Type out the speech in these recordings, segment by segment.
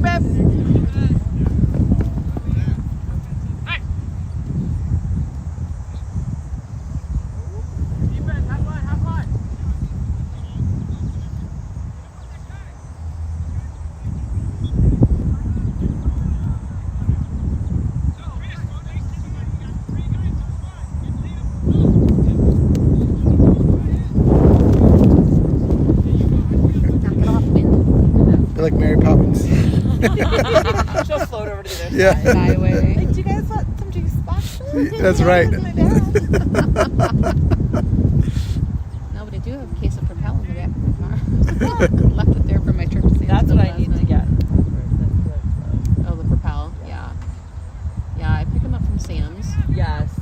Bev. Like Mary Poppins. She'll float over to the other Yeah. side. Fly away. Hey, do you guys want some juice boxes? That's right. With my dad. No, but I do have a case of Propel in the back of my car. Left it there for my trip to San That's what I last need to night. get. Oh, the Propel. Yeah. Yeah, I pick them up from Sam's. Yes.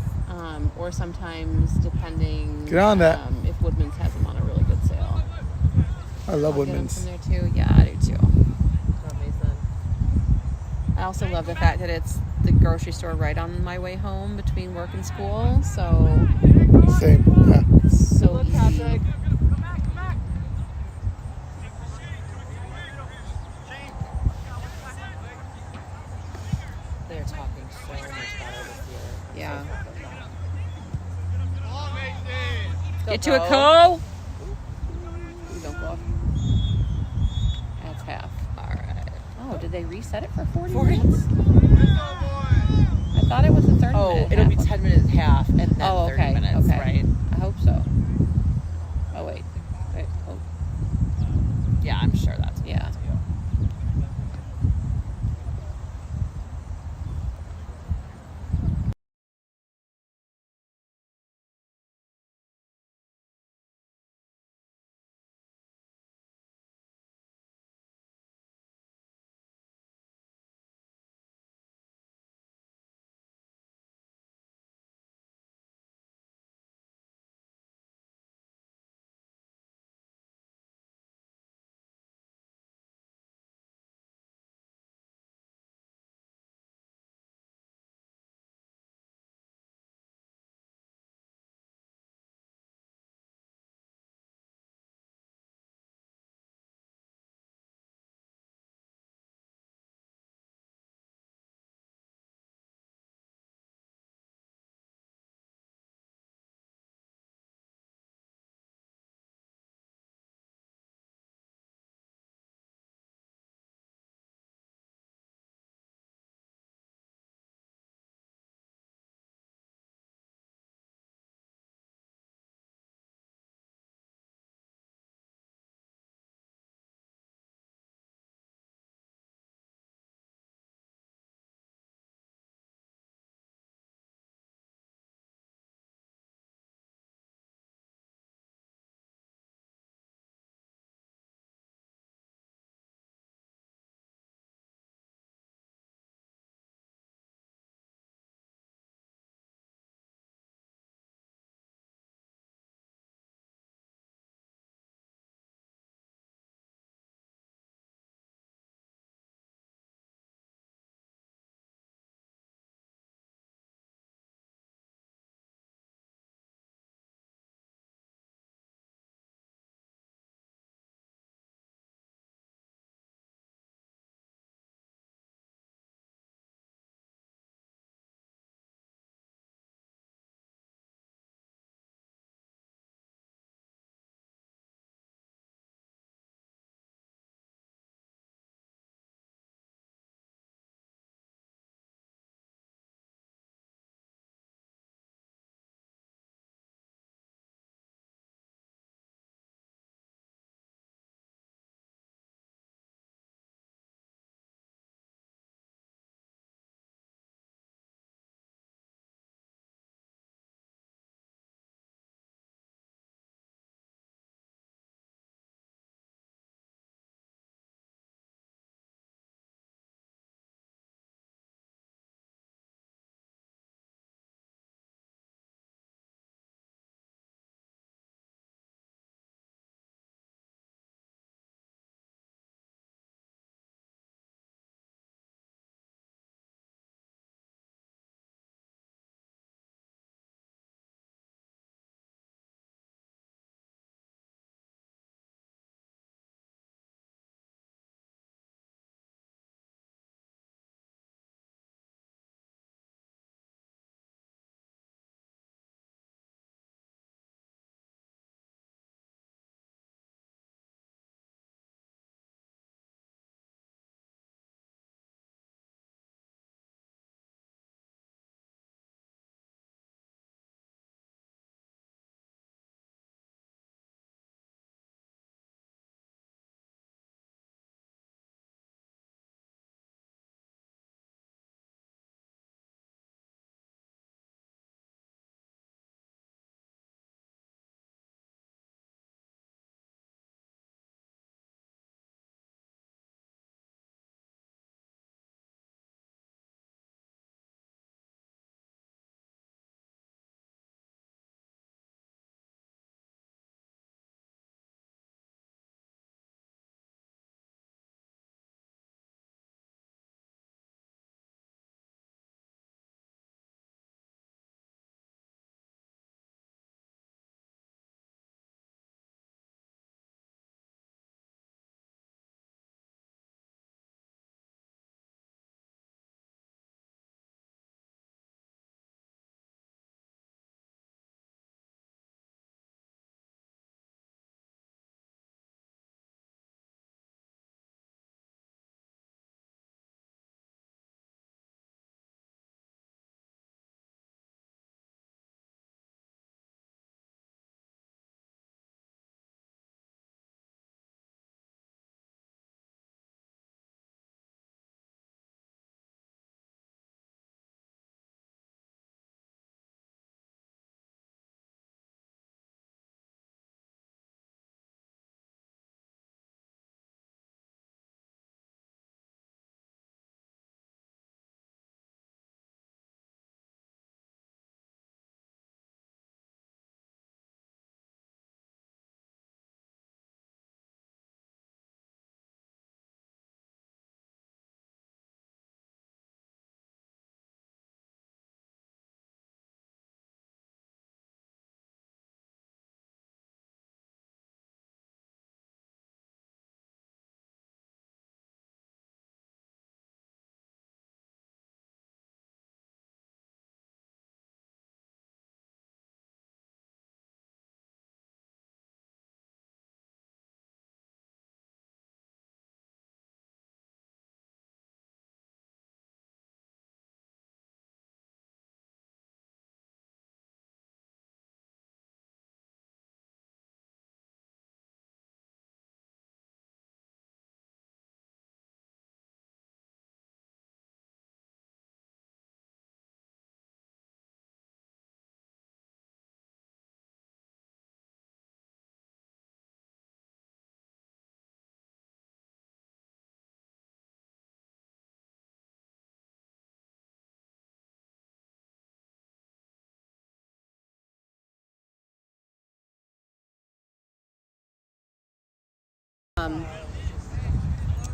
Or sometimes, depending Get on that. if Woodman's has them on a really good sale. I love I'll get 'em Woodman's. from there too. Yeah, I do too. Amazing. I also love the fact that it's the grocery store right on my way home between work and school. So Same. Yeah. it's so Look, easy. Patrick. They're talking so much better this year. Yeah. Go, Get to it, Cole. Cole. Ooh, don't go off. That's half. All right. Oh, did they reset it for 40 40. minutes? I thought it was a 30 Oh, minute it'll be half. 10 minutes half and then Oh, 30 okay. minutes, Okay. right? I hope so. Oh, wait. Wait. Oh, Yeah, I'm sure that's yeah.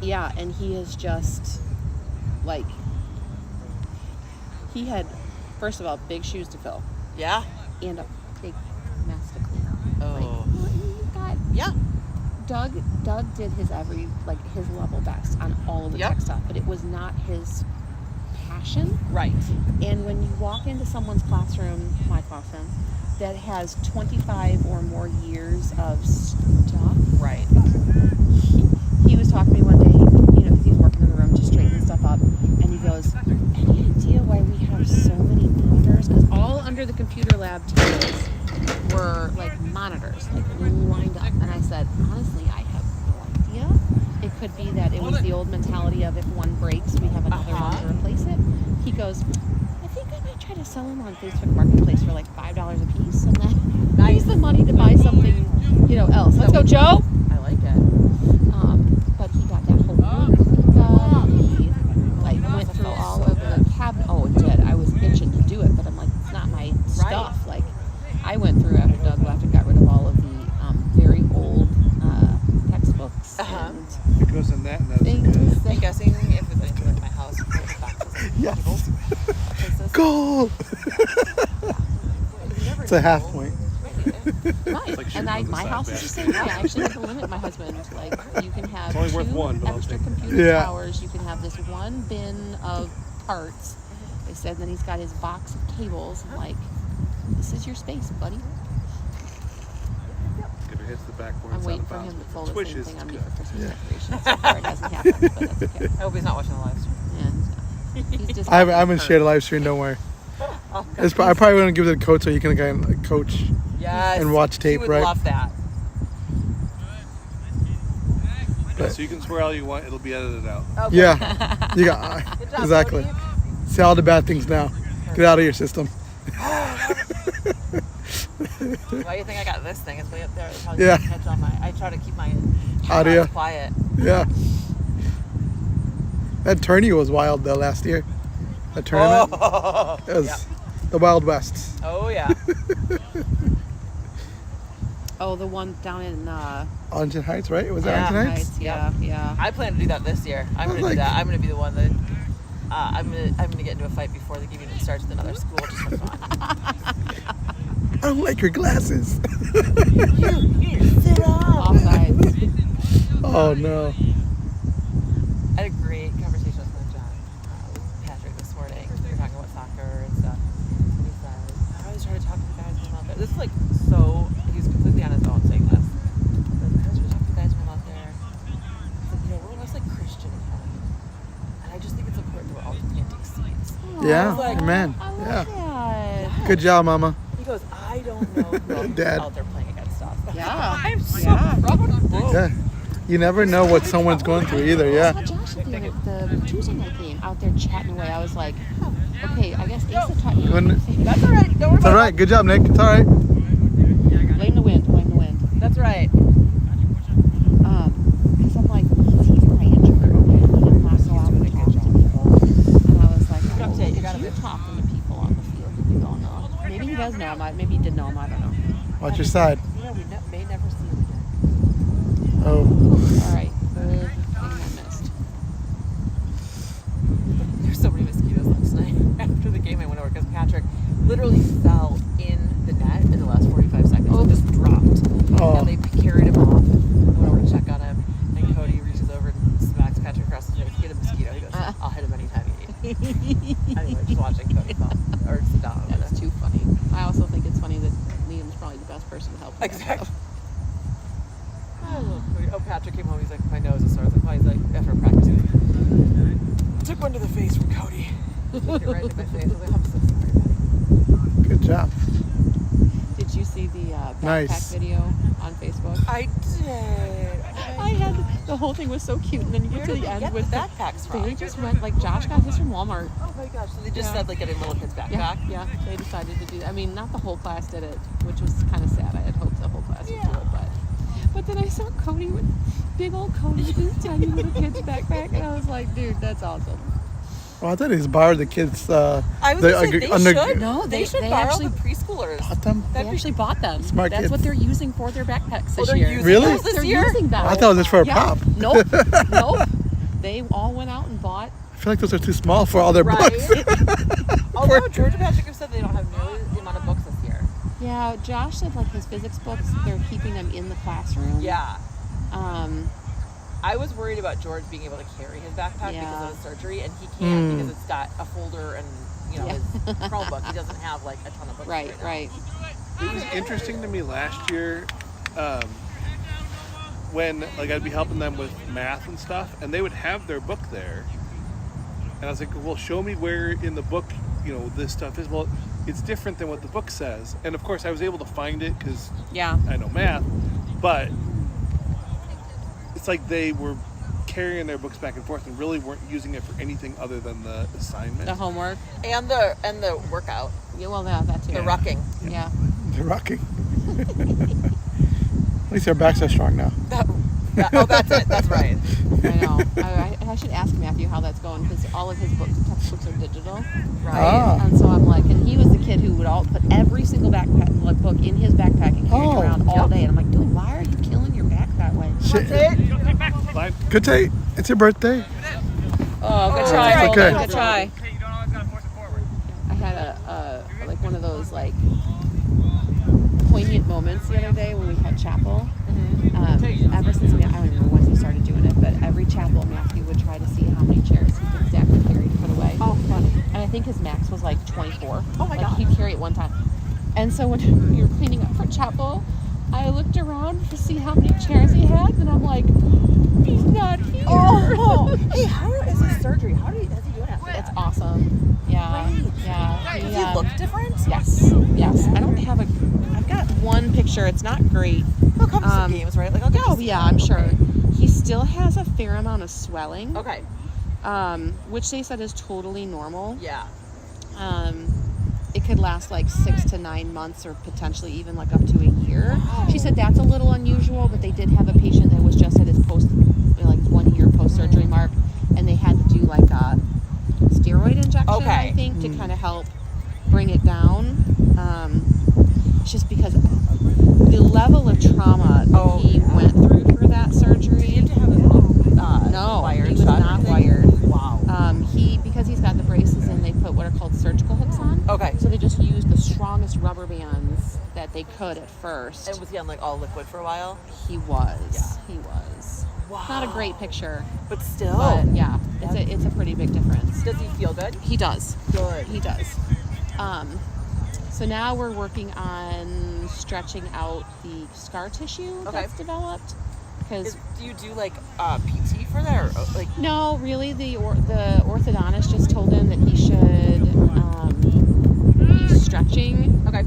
Yeah, and he is just like, he had, first of all, big shoes to fill Yeah. and a big mess to clean up. Oh. God. Yeah. Doug did his his level best on all of the Yep. tech stuff, but it was not his passion. Right. And when you walk into someone's classroom, my classroom, that has 25 or more years of stuff, Right. he was talking to me one day, because he's working in the room just straightening stuff up, and he goes, any idea why we have so many monitors? Because all under the computer lab tables were like monitors, like lined up. And I said, honestly, I have no idea. It could be that it was the old mentality of if one breaks, we have another one to replace it. He goes, I think I might try to sell them on Facebook Marketplace for like $5 a piece, and then use the money to buy something, else. Let's go, Joe. I like it. But he got that whole room cleaned up. He went through all of the cabinet. Oh, it did. I was itching to do it, but I'm like, it's not my stuff. Like, I went through after Doug left and got rid of all of the very old textbooks and It goes in that and that's things. good. I'm guessing if it's anything like my house, it's like boxes and Yes. tables, places. Goal! It's a half point. Right. like And shooting on the my side house is the same way. I actually had to limit my husband. Like, you can have It's only worth 2 one, but I'll extra take it. computer Yeah. towers. You can have this one bin of parts. They said then he's got his box of cables. I'm like, this is your space, buddy. If it hits the backboard, I'm it's waiting out for of him bounds. to fold the Swish same is thing on me good. for Christmas Yeah. decorations. So far it hasn't happened, but that's okay. I hope he's not watching the live stream. And he's just I haven't shared a live stream, don't worry. I probably wouldn't give it to coach so you can coach. Yes. And watch tape, He would right? love that. But- So you can swear all you want, it'll be edited out. Okay. Yeah, you got Good job, exactly. Cody. Say all the bad things now. Get out of your system. Why do you think I got this thing? It's way up there. It's probably Yeah. catch all I try to keep my Audio. quiet. Yeah. That tourney was wild though last year. That tournament. Oh, It was yeah. the Wild West. Oh yeah. oh, the one down in Arlington Heights, right? Was it Yeah. Arlington Heights? Yeah. I plan to do that this year. I'm gonna do like- that. I'm gonna be the one that I'm gonna get into a fight before the game even starts with another school just for fun. I don't like your glasses. Sit up. Offsides. Oh no. I had a great conversation with Patrick this morning. We were talking about soccer and stuff. And he said, I always try to talk to the guys when I'm out there. This is like so, he's completely on his own saying this. He says, I always try to talk to the guys when I'm out there. He said, we're a Westlake Christian Academy. And I just think it's important that we're always planting seeds. Yeah, like, amen. I love Yeah. that. Good job, Mama. He goes, I don't know who else is Dad. out there playing against us. Yeah. I'm so Yeah. proud of him. Yeah. You never know what someone's going through either. I Yeah. saw Josh at the Tuesday night game out there chatting away. I was like, okay, I guess Asa taught you. When- That's all right. Don't worry It's about all right. Good job, Nick. It's all right. Blame the wind. it. That's right. Because I'm like, he's my introvert. He'll not go out and talk to people. And I was like, You gotta say, you gotta you're be- talking to people on the field. You don't know. Maybe he does know him. Maybe he did know him. I don't know. Watch your side. You know, we may never see him again. Oh. All right. Good thing I missed. There's so many mosquitoes last night. After the game, I went over because Patrick literally fell in the net in the last 45 seconds. Oh. He just dropped. Oh. And they carried him off. I went over to check on him. And Cody reaches over and smacks Patrick across the face. He hit a mosquito. He goes, I'll hit him anytime you need. Anyway, just watching Cody fall. Or sit down over That's there. too funny. I also think it's funny that Liam's probably the best person to help. with that Exactly. stuff. Oh, Patrick came home. He's like, my nose is sore. I was like, why? He's like, after practice, he's like, took one to the face from Cody. Took it right into my face. I was like, I'm so sorry, buddy. Good job. Did you see the backpack Nice. video on Facebook? I did. I had the whole thing was so cute, and then you Where get to did the they end get with the the backpacks from? They just went like Josh got his from Walmart. Oh my gosh! So they just Yeah. said like getting little kids backpack. Yeah, they decided to do that. I mean, not the whole class did it, which was kind of sad. I had hoped the whole class would do Yeah. it, but then I saw Cody with big old Cody with his tiny little kid's backpack, and I was like, dude, that's awesome. Well, I thought he's borrowed the kids. I was going to say, they should. No, They should they borrow actually the preschoolers. bought them. They actually bought them. Smart That's kids. what they're using for their backpacks this they're year. using Really? those this They're year? using them. I thought it was just for a Yeah. pop. Nope. Nope. They all went out and bought. I feel like those are too small for all their Right. books. Although George and Patrick have said they don't have nearly the amount of books this year. Yeah, Josh said like his physics books, they're keeping them in the classroom. Yeah. Um, I was worried about George being able to carry his backpack Yeah. because of the surgery, and he can't because it's got a folder and his Chromebook. He doesn't have like a ton of books. right, now. right. It was interesting to me last year when like I'd be helping them with math and stuff, and they would have their book there, and I was like, "Well, show me where in the book this stuff is." Well, it's different than what the book says, and of course I was able to find it because Yeah. I know math, but it's like they were carrying their books back and forth and really weren't using it for anything other than the assignment. The homework. And the workout, Yeah, well, that too. the rucking. Yeah. They're rocking. At least their backs are strong now. That's it. That's right. I know. I should ask Matthew how that's going because all of his textbooks are digital. Right. Ah. And so I'm like, and he was the kid who would put every single book in his backpack and carry it around all day. And I'm like, dude, why are you killing your back that way? Shit. Fine. Good day. It's your birthday. Oh, good Oh, try, it's Golden, okay. good try. Okay, you don't always gotta force it forward. I had like one of those like poignant moments the other day when we had chapel. Ever since I don't remember when he started doing it, but every chapel Matthew would try to see how many chairs he could exactly carry to put away. Oh, funny. And I think his max was like 24. Oh my God. He'd carry it one time. And so when we were cleaning up for chapel, I looked around to see how many chairs he had, and I'm like, he's not here. Oh, hey, how is his surgery? Has he doing after It's that? awesome. Yeah. Great. Yeah. Does he look different? Yes. Yes. I don't have I've got one picture. It's not great. He'll come to some games, right? Like, I'll get to Oh, see yeah, him. I'm sure. He still has a fair amount of swelling, Okay. which they said is totally normal. Yeah. It could last like 6 to 9 months or potentially even like up to a year. She said that's a little unusual, but they did have a patient that was just at his 1 year post-surgery mark, and they had to do like a steroid injection, Okay. I think, to kind of help bring it down. It's just because the level of trauma that he went through for that surgery. Did he have to have his mouth No, wired he was shut, not I think? wired. Wow. Because he's got the braces in, they put what are called surgical hooks on. Okay. So they just used the strongest rubber bands that they could at first. And was he on like all liquid for a while? He was. Yeah. He was. Wow. Not a great picture, But still. but yeah, it's a pretty big difference. Does he feel good? He does. Good. He does. So now we're working on stretching out the scar tissue that's developed. Because Do you do like PT for that, or like? no, really, the orthodontist just told him that he should be stretching. Okay.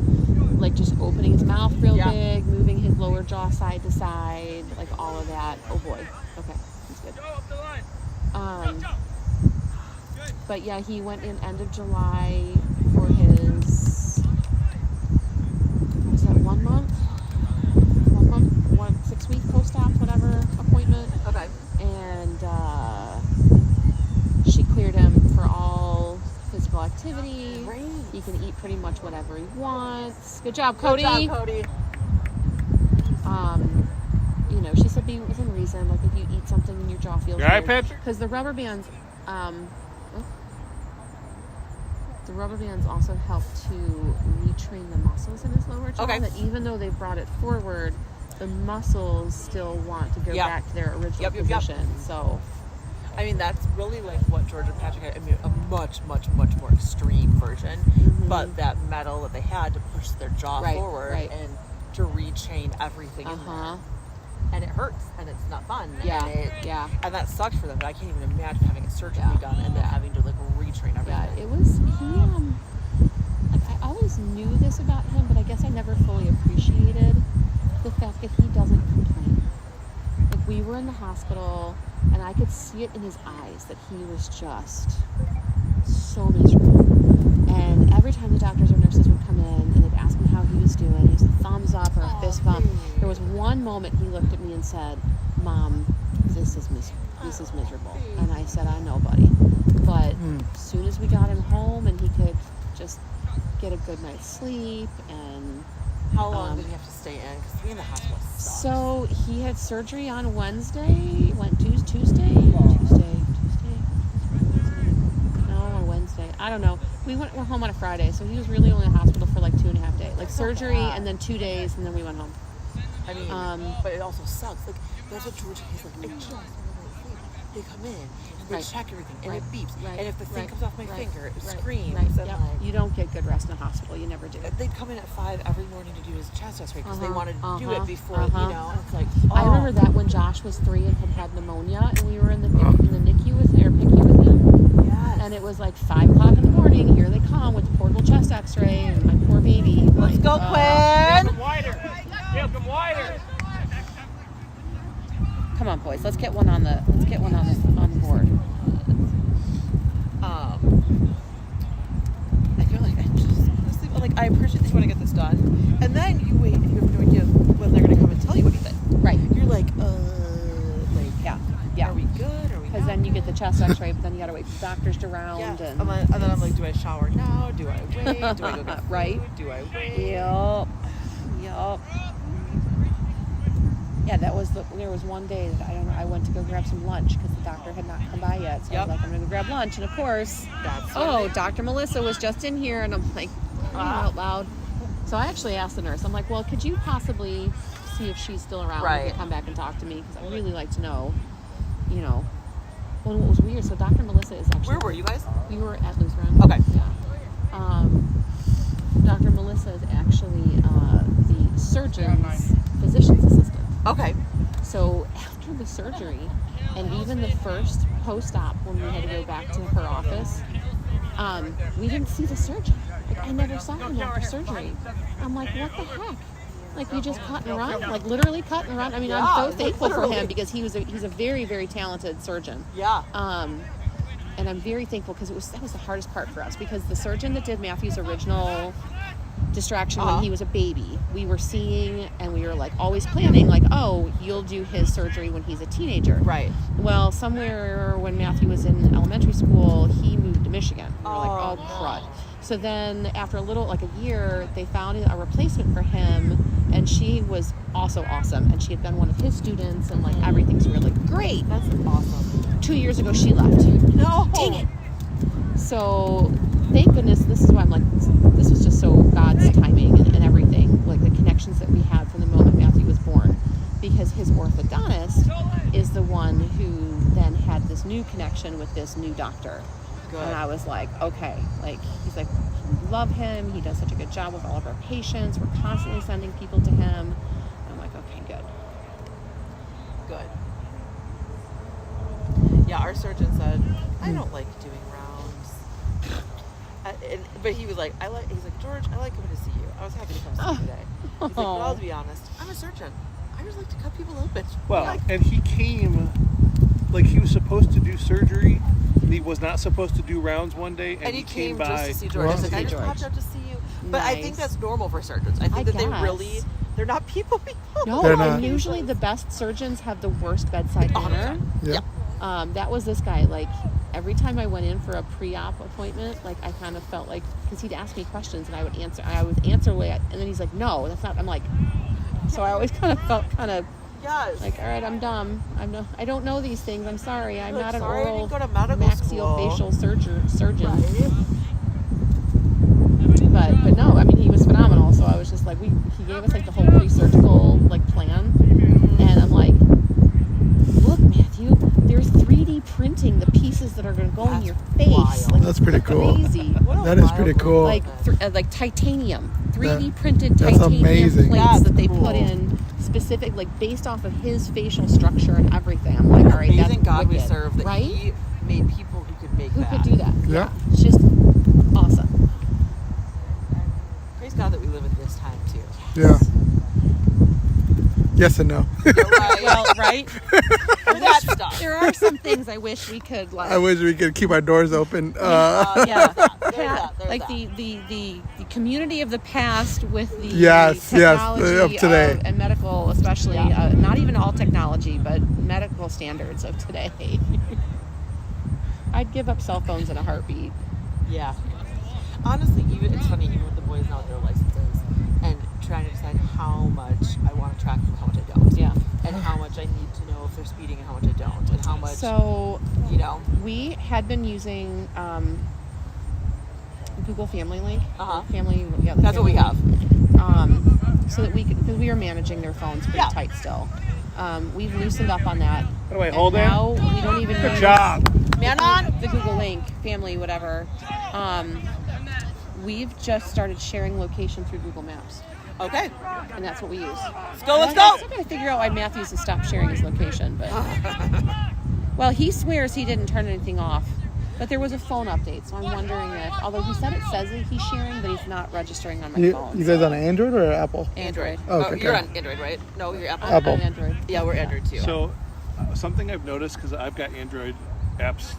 Like just opening his mouth real Yeah. big, moving his lower jaw side to side, like all of that. Oh boy. Okay, he's good. Go up the line. But yeah, he went in end of July for his, was that 1 month? 6 week post-op, whatever, appointment. Okay. And she cleared him for all physical activity. Great. He can eat pretty much whatever he wants. Good job, Cody. Good job, Cody. She said be within reason. Like if you eat something and your jaw feels You all right, weird. Patrick? Because the rubber bands, also help to retrain the muscles in his lower jaw. Okay. That even though they brought it forward, the muscles still want to go back to their original position. So, I mean, that's really like what George and Patrick had. I mean, a much, much, much more extreme version. But that metal that they had to push their jaw forward and to retrain everything in there. And it hurts, and it's not fun. Yeah, and And that sucked for them, but I can't even imagine having a surgery done and then having to like retrain everything. yeah, it was, like I always knew this about him, but I guess I never fully appreciated the fact that he doesn't complain. Like we were in the hospital, and I could see it in his eyes that he was just so miserable. And every time the doctors or nurses would come in and they'd ask him how he was doing, he was a thumbs up or a fist bump. There was one moment he looked at me and said, "Mom, this is miserable." this is miserable. And I said, I know, buddy. But as soon as we got him home and he could just get a good night's sleep and... How long did he have to stay in? Because being in the hospital sucks. So he had surgery on Wednesday. Went Tuesday. No, or Wednesday. I don't know. We went home on a Friday, so he was really only in the hospital for like 2.5 days. Like surgery and then 2 days, and then we went home. I mean, but it also sucks. Like, that's what George, he's like, I just want to sleep. They come in, and they check everything, and it beeps. And if the thing comes off my finger, it screams. And Yep. You don't get good rest in a hospital. You never do. They'd come in at 5 every morning to do his chest x-ray because they wanted to do it before, you know. It's like, I remember that when Josh was 3 and had pneumonia, and we were in the NICU with him. Yes. And it was like 5 o'clock in the morning. Here they come with the portable chest x-ray, and my poor baby. Let's go, Quinn! Come wider. Yeah, come wider. Come on, boys. Let's get one on the board. I feel like I just honestly, like, I appreciate that you want to get this done, and then you wait and you have no idea when they're gonna come and tell you anything. Right. You're like, yeah. Are we good? Are we? Because then you get the chest x-ray, but then you gotta wait for the doctors to round. Yeah. And then I'm like, do I shower now? Do I wait? Do I go get food? Right. Do I wait? Yup. Yeah, there was one day that I went to go grab some lunch because the doctor had not come by yet. So I was like, I'm gonna go grab lunch, and of course, Dr. Melissa was just in here, and I'm like, out loud. So I actually asked the nurse. I'm like, well, could you possibly see if she's still around and come back and talk to me, because I really like to know, you know. Well, what was weird? So Dr. Melissa is actually. Where were you guys? We were at Lutheran. Okay. Yeah. Dr. Melissa is actually the surgeon's physician's assistant. Okay. So after the surgery, and even the first post-op when we had to go back to her office, we didn't see the surgeon. Like, I never saw him after surgery. I'm like, what the heck? Like, we just cut and run? Like, literally cut and run? I mean, I'm so thankful for him because he's a very, very talented surgeon. Yeah. And I'm very thankful because that was the hardest part for us, because the surgeon that did Matthew's original distraction when he was a baby, we were seeing, and we were like always planning, like, oh, you'll do his surgery when he's a teenager. Right. Well, somewhere when Matthew was in elementary school, he moved to Michigan. We were like, oh, crud. So then after a year, they found a replacement for him, and she was also awesome, and she had been one of his students, and like everything's really great. That's awesome. 2 years ago, she left. No. Dang it. So thank goodness, this is why I'm like, this was just so God's timing and everything, like the connections that we had from the moment Matthew was born, because his orthodontist is the one who then had this new connection with this new doctor. Good. And I was like, okay, like, he's like, we love him, he does such a good job with all of our patients, we're constantly sending people to him. And I'm like, okay, good. Yeah, our surgeon said, I don't like doing rounds. But he was like, he's like, George, I like coming to see you. I was happy to come see you today. He's like, but I'll be honest, I'm a surgeon. I just like to cut people open. Well, and he came, like, he was supposed to do surgery, and he was not supposed to do rounds one day, and he came by just to see George. He's like, I just popped up to see you. But I think that's normal for surgeons. I think that they're not people. No, They're and not. usually the best surgeons have the worst bedside manner. Yeah. That was this guy. Like, every time I went in for a pre-op appointment, like, I kind of felt like, because he'd ask me questions and I would answer away, and then he's like, no, that's not. I'm like, so I always kind of felt like, all right, I'm dumb. I don't know these things. I'm sorry. I'm not an oral maxillofacial surgeon. Right. But no, I mean, he was phenomenal. So I was just like, he gave us like the whole pre-surgical like plan, and I'm like, look, Matthew, they're 3D printing the pieces that are going to go in your face. Like, that's pretty cool. Crazy. That is pretty cool. Like titanium, 3D printed titanium amazing. plates that they put in specific, like based off of his facial structure and everything. I'm like, all right, that's amazing God wicked, we serve that right? he made people who could make Who that. could do that? Yeah. It's just awesome. Praise God that we live in this time too. Yeah. Yes and no. Right. Well, right? That stuff. There are some things I wish we could like. I wish we could keep our doors open. Yeah. There's that. The community of the past with the Yes, technology of today. and medical, especially not even all technology, but medical standards of today. I'd give up cell phones in a heartbeat. Yeah. Honestly, it's funny, even with the boys now with their licenses and trying to decide how much I want to track them and how much I don't. Yeah. And how much I need to know if they're speeding and how much I don't. And how much, So, we had been using Google Family Link. Uh-huh. That's what we have. So that because we were managing their phones pretty tight still. We've loosened up on that. How do I And hold it? now we don't even Good use job. Man on! the Google Link, Family, whatever. We've just started sharing location through Google Maps. Okay. And that's what we use. Let's go, let's I'm go! still got to figure out why Matthews has stopped sharing his location. But well, he swears he didn't turn anything off. But there was a phone update, so I'm wondering if, although he said it says that he's sharing, but he's not registering on my phone. You guys on Android or Apple? Android. Oh, okay, You're okay. on Android, right? No, you're Apple. Apple. On Android. Yeah, we're Android too. So, something I've noticed, because I've got Android apps,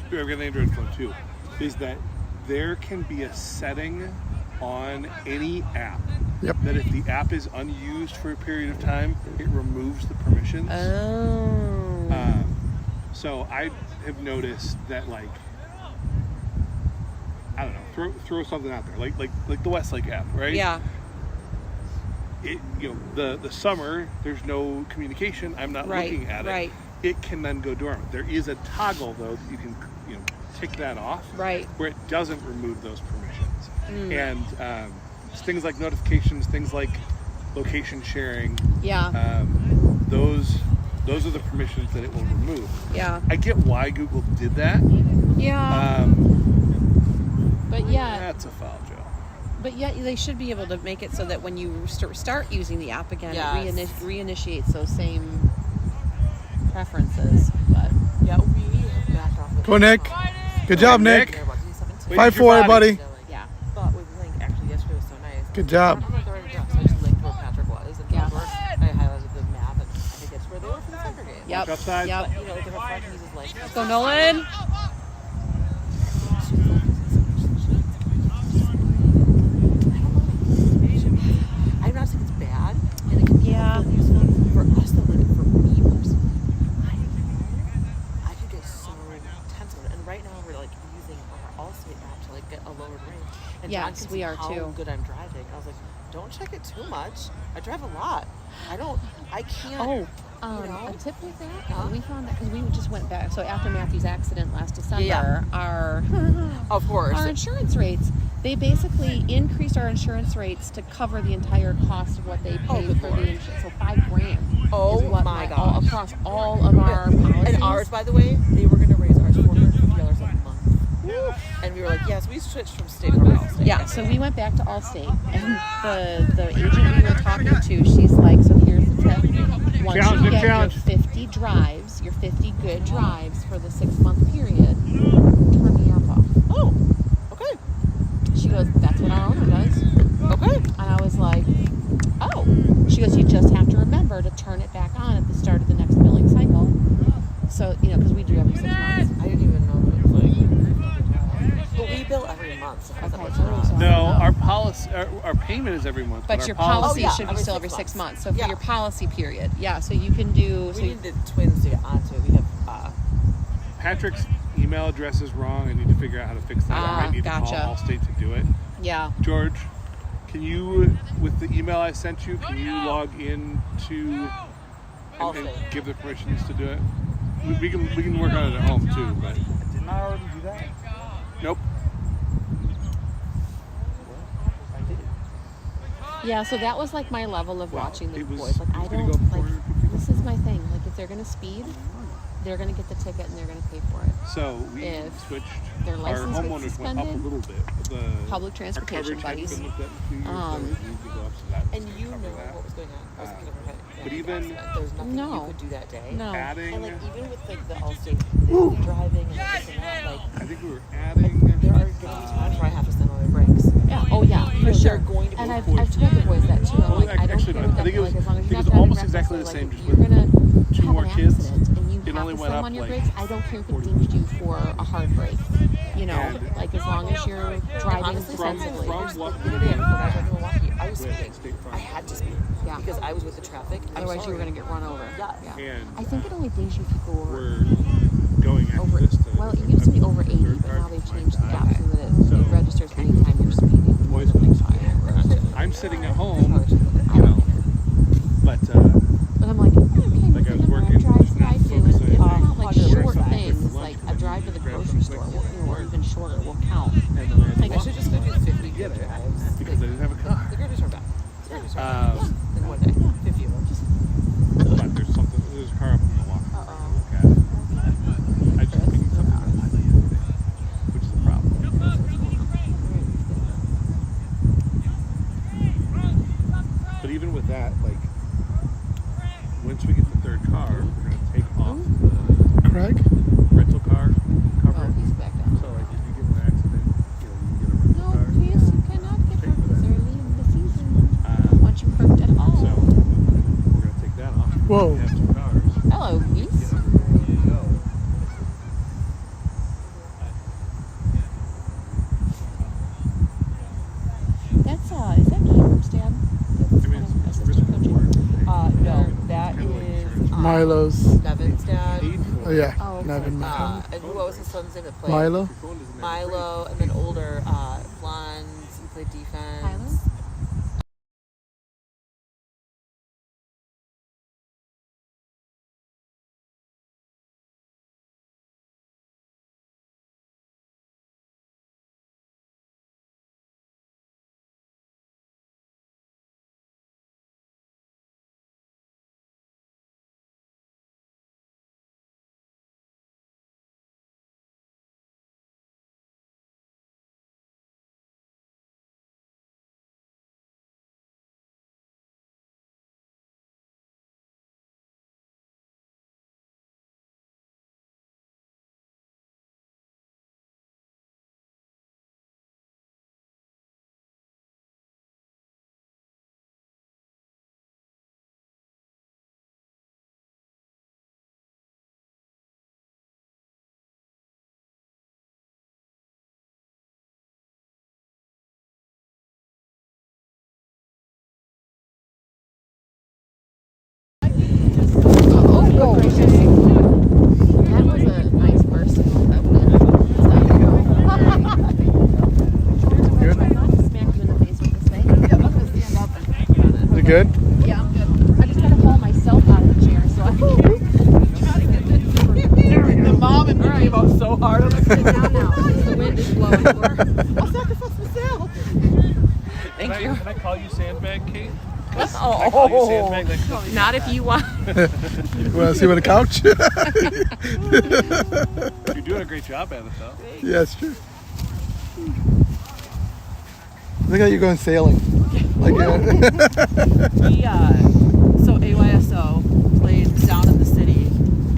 I've got an Android phone too, is that there can be a setting on any app that if the app is unused for a period of time, it removes the permissions. Oh. So I have noticed that, like, I don't know, throw something out there, like the Westlake app, right? Yeah. The summer there's no communication. I'm not looking at it. Right. It can then go dormant. There is a toggle though that you can tick that off. Right. Where it doesn't remove those permissions. And things like notifications, things like location sharing. Yeah. Those are the permissions that it will remove. Yeah. I get why Google did that. Yeah. But yeah. That's a foul job. But yet they should be able to make it so that when you start using the app again, Yes. it reinitiates those same preferences. But yeah, we backed off with Go, Nick. Good job, Nick. They're about to do 17. 5-4, buddy. They're like, yeah. But with Link, actually, yesterday was so nice. Good job. I'm like, they're already drunk, so I just linked where Patrick was. And Yeah. I highlighted the map, and I think that's where they were for the soccer game. Yep. Walk outside. Yep. But, like, if a friend uses Link, Let's go, Nolan. I'm not saying it's bad, and it can be Yeah. helpful and useful for us, though, like for me personally. I could get so tense on it, and right now we're like using our Allstate app to like get a lowered rate. And John Yes, can we see are how too. good I'm driving. I was like, don't check it too much. I drive a lot. I can't. Oh, know? a tip with that. Huh? We found that because we just went back. So after Matthew's accident last December, Yeah. our Of course. our insurance rates, they basically increased our insurance rates to cover the entire cost of what they paid good for Lord. the insurance. So $5,000. Oh is what my all, gosh. across all of our policies. And ours, by the way, they were going to raise ours $450 a month. And we were like, yes, we switched from State Farm to Allstate. Yeah, so we went back to Allstate, and the agent we were talking to, she's like, so here's the tip. Once you get your 50 drives, your 50 good drives for the 6-month period, turn the app off. Oh, okay. She goes, that's what our owner does. Okay. And I was like, oh. She goes, you just have to remember to turn it back on at the start of the next billing cycle. So, because we do every 6 months. I didn't even know that it was like. But we bill every month. So how's that Okay, work so for us? No, our policy, our payment is every month. But our your policy Oh, yeah, should be every still 6 every 6 months. months. So for Yeah. your policy period, yeah. So you can do. We need the twins to get onto it. We have. Patrick's email address is wrong. I need to figure out how to fix that. I might need to Gotcha. call Allstate to do it. Yeah. George, can you, with the email I sent you, can you log in to and Allstate. give the permissions to do it? We can work on it at home too, but Didn't I already do that? nope. I did. Yeah, so that was like my level of Wow, watching the it was- boys. Like it I was gonna don't go like. 450. This is my thing. Like if they're gonna speed, they're gonna get the ticket and they're gonna pay for it. So we If switched. their Our license gets homeowners went up a suspended, little bit. public Our transportation coverage buddies. has been looked at in a few years, so Um, we need to go up to that. And to you cover know that. what was going on. I was thinking of her. But even- there's nothing No. you could do that day. No. Adding, And like even with like the Allstate the driving and this and that, like I think we were adding. there are going to be times where I have to send on my brakes. Yeah. Oh yeah, for They're sure. going to be And I've forced told the boys that too. I'm Well, like, I don't actually, care no, what I think that it was- like as long as I think you're it not was driving almost recklessly, exactly the like, same, just you're with gonna two have more an kids, accident and you it have only to went slam up on your like brakes, I don't care if it 40%. dinged you for a hard brake. You know, And like as long as you're driving Honestly, sometimes sensibly. the other day when I was in Milwaukee, I was speeding. State Farm. I had to speed Yeah. because I was with the traffic. I'm Otherwise, you were sorry. going to get run over. Yes. Yeah. And I think it only dings you if you go we're going after over. this to Well, it used to be over 80, third but car now they've might changed the die. app so that So, it registers anytime you're speeding more than like 5. I'm sitting at home, you know, but But I'm like, okay, Like I was within the working, drives that I do, and focusing it's on not like order short something things, for lunch, like a drive to the grab grocery something store, quick or even shorter, will count. and then I had to Like, I walk should just go do 50 get it drives. because I didn't have a car. The grocery store back. The grocery store back. Um, In one day. 50 of them. But there's a car up in Milwaukee. Uh-oh. Look at it. I just picked something up the other day, which is a problem. But even with that, like, once we get the third car, we're going to take off the Craig? rental car Oh, cover. he's back down. So, like, if you get in an accident, you know, you can get a rental No, car. please, you cannot get hurt this early in the season. Once you hurt at So, all. we're going to take that off. Whoa. We have two cars. Hello, geese. That's, is that Gamer's dad? That's I mean, kind of it's assistant Bristol coaching. Park. No, that is Milo's. Nevin's dad. Oh, yeah. Oh, okay. Nevin. And what was his son's name that played? Milo? Milo, and then older, blonde, he played defense. Tyler? Oh, whoa. That was a nice person. That was Good? smacked you in the face with this thing. Yeah, I'm gonna stand up and on it. You good? Yeah, I'm good. I just gotta haul myself out of the chair so I can The mom and me came out so hard. I'm like, sit down now. The wind is blowing. I'll sacrifice myself. Thank you. Can I call you Sandbag, Kate? Oh. Can I call you Sandbag? Like, Not if you want. You want to see what a couch? you're doing a great job at it, though. Yeah, it's true. Look how you're going sailing. Like, We, so AYSO played down in the city.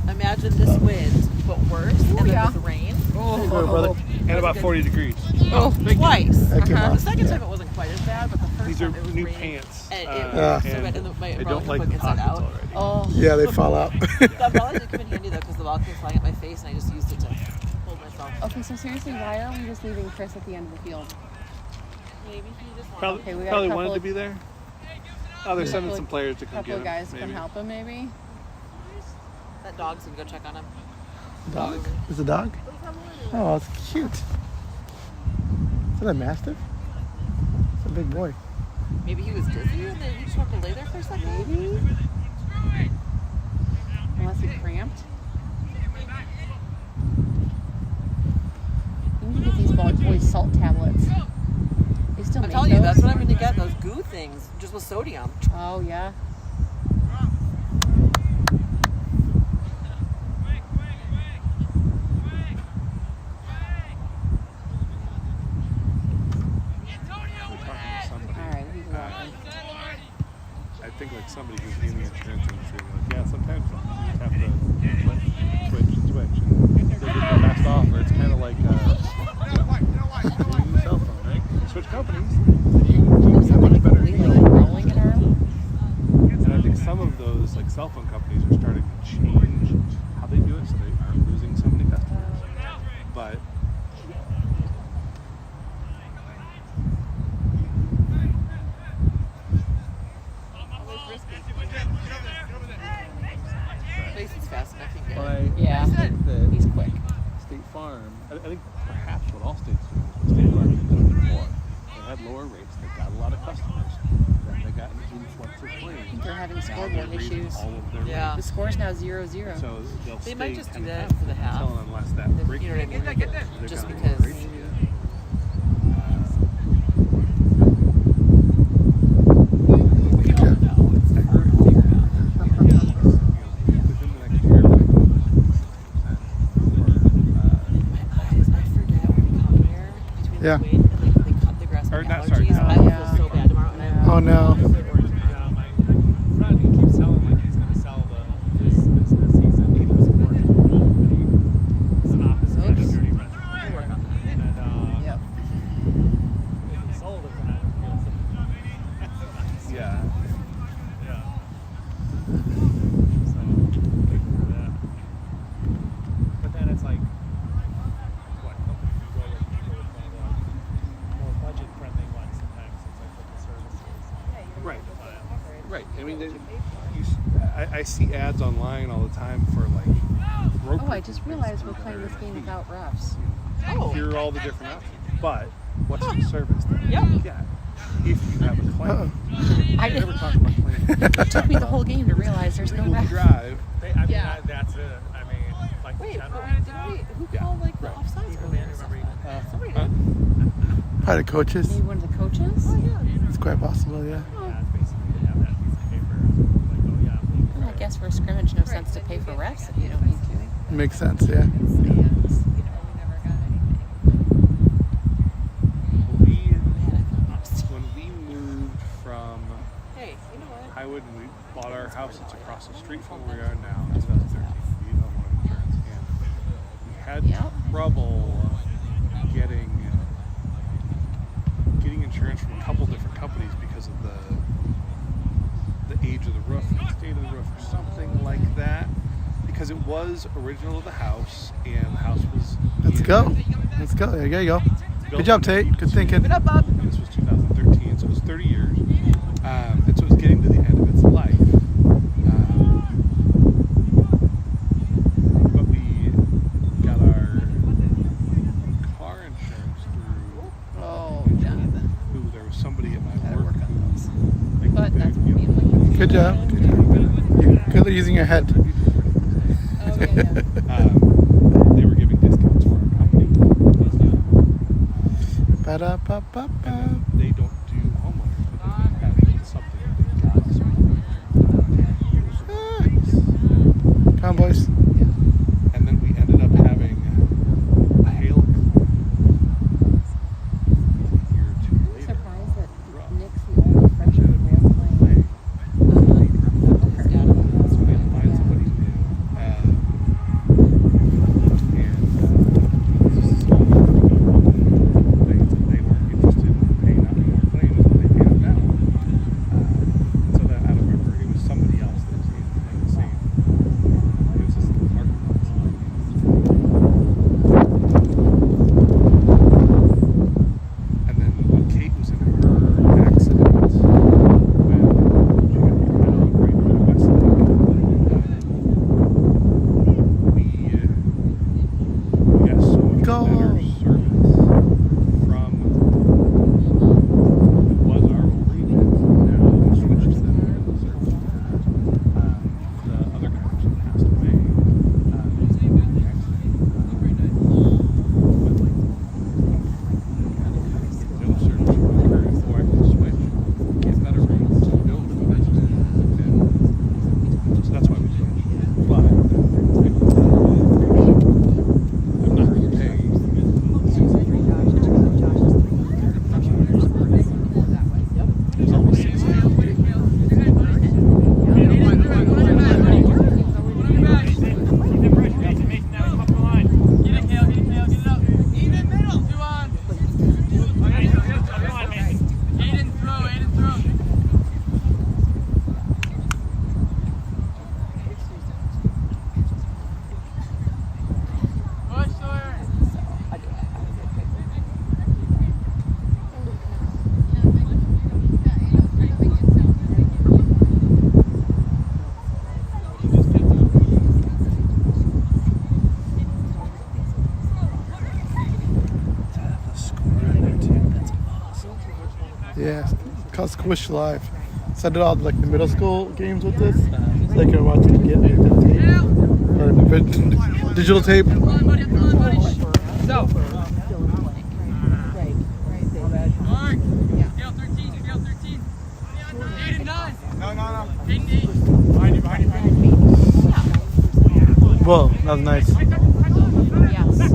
Imagine this wind, but worse, and then with rain. Brother. And about 40 degrees. Oh, twice. That came The off. second time it wasn't quite as bad, but the first These are time it was new raining. pants. And it Yeah. was so bad, and my I umbrella don't came like like the inside pockets out. already. Oh. yeah, they fall out. The umbrella didn't come in handy though, because the ball came flying at my face, and I just used it to hold myself. Okay, so seriously, why are we just leaving Chris at the end of the field? Maybe he just wanted. Probably, Okay, we got a probably couple wanted to of- be there. Oh, they're sending Couple some of- players to come couple get of him. guys maybe. can help him, maybe. That dog's gonna go check on him. Dog? Is it a dog? Oh, it's cute. Is that a mastiff? It's a big boy. Maybe he was dizzy and then he just wanted to lay there for a second. Maybe. Unless he cramped. You need to get these boys salt tablets. They still I'm make telling you, those? that's what I'm gonna get. Those goo things, just with sodium. Oh, yeah. Somebody. All right, he's walking. I think like somebody who's in the insurance industry, like, yeah, sometimes you just have to switch, and they get the best offer. It's kind of like getting a cell phone, right? You switch companies, and you get a much better deal. Like rolling an arm. And I think some of those like cell phone companies are starting to change how they do it, so they aren't losing so many customers. But At least it's fast enough and but good. Yeah. I think that He's quick. State Farm, I think perhaps what all states do is what State Farm did before. They had lower rates, they got a lot of customers, then they got into influencer claims. They're having Now scoreboard they're raising issues. all of their Yeah. The score's now 0-0. rates. So they'll They stay might just do kind of that for the half. until and unless that You break know what I mean? Like, they're just gonna because. lower rates again. Good job. No, it's hard to figure out. Within the next year, like 10%. My eyes, I forget when we come here between Yeah. the weight and they cut the grass Or with not, allergies. sorry, I will yeah. feel so bad tomorrow. And Oh, no. Yeah, my friend, he keeps telling like he's gonna sell this business. He's in need of support. He's an office kind of Oops. dirty restaurant. We'll work on that. And Yep. if he sold it, then I would feel something. Yeah. Yeah. So waiting for that. But then it's like, what company do you go with? You go with one of the more budget-friendly ones. Sometimes it's like with the services. Right. But, Right. I mean, I see ads online all the time for like road Oh, I just realized we're playing this game without refs. Oh. Here are all the different options. But what's the service that Yep. you get if you have a claim? Uh-oh. I We never did. talked about claims. It took me the whole game to realize there's no When you ref. drive, I mean, Yeah. that's it. I mean, like Wait, general. who Yeah. called like the Right. offsides earlier? and stuff like that? Somebody huh? did. Probably the coaches. Maybe one of the coaches? Oh yeah. It's quite possible, yeah. Yeah, it's basically they have that piece of paper. Like, oh yeah, I'm leaving. Well, I guess for a scrimmage, no sense to pay for refs if you don't need to. Makes sense, yeah. We, Man, I feel lost. when we moved from Hey, you know what? Highwood and we bought our house that's across the street from where we are now in 2013, we didn't have insurance, and we had Yep. trouble getting insurance from a couple different companies because of the age of the roof, the state of the roof, or something like that. Because it was original to the house, and the house was. Let's go. Let's go. There you go. Good job, Tate. Good thinking. Give it up, Bob. And this was 2013, so it was 30 years. And so it was getting to the end of its life. But we got our car insurance through Oh, Jonathan. who there was somebody at my Gotta work work on those. who, like, But they, that's you know, mainly. Good job. Good job. Good at using your head. Oh, yeah. they were giving discounts for our company. Ba-da-ba-ba-ba. And they don't do homeowners, but they have something that they got. So Come on, boys. and then we ended up having a hail a year or two I'm later. surprised that Nick's the only freshman who is playing. So we had to find somebody new. And it's just a small they weren't interested in paying called Squish Live. So I did all like the middle school games with this. So they can watch it again like the tape or the digital tape. So. Whoa, that was nice. Yes.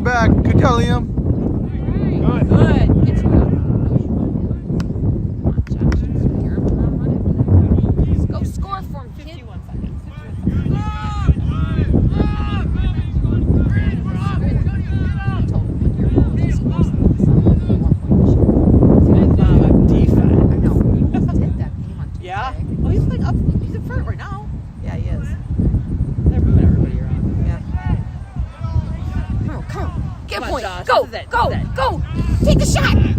Back. Good job, Liam. Good. Good job. Let's go score for him, kid. 51 seconds. Defense. I know. He did that game on Tuesday. Yeah? Oh, he's like up. He's in front right now. Yeah, he is. They're moving everybody around. Yeah. Come on. Get a Come on, point. Josh. Go. This is it. Go. This is it. Go. Take the shot.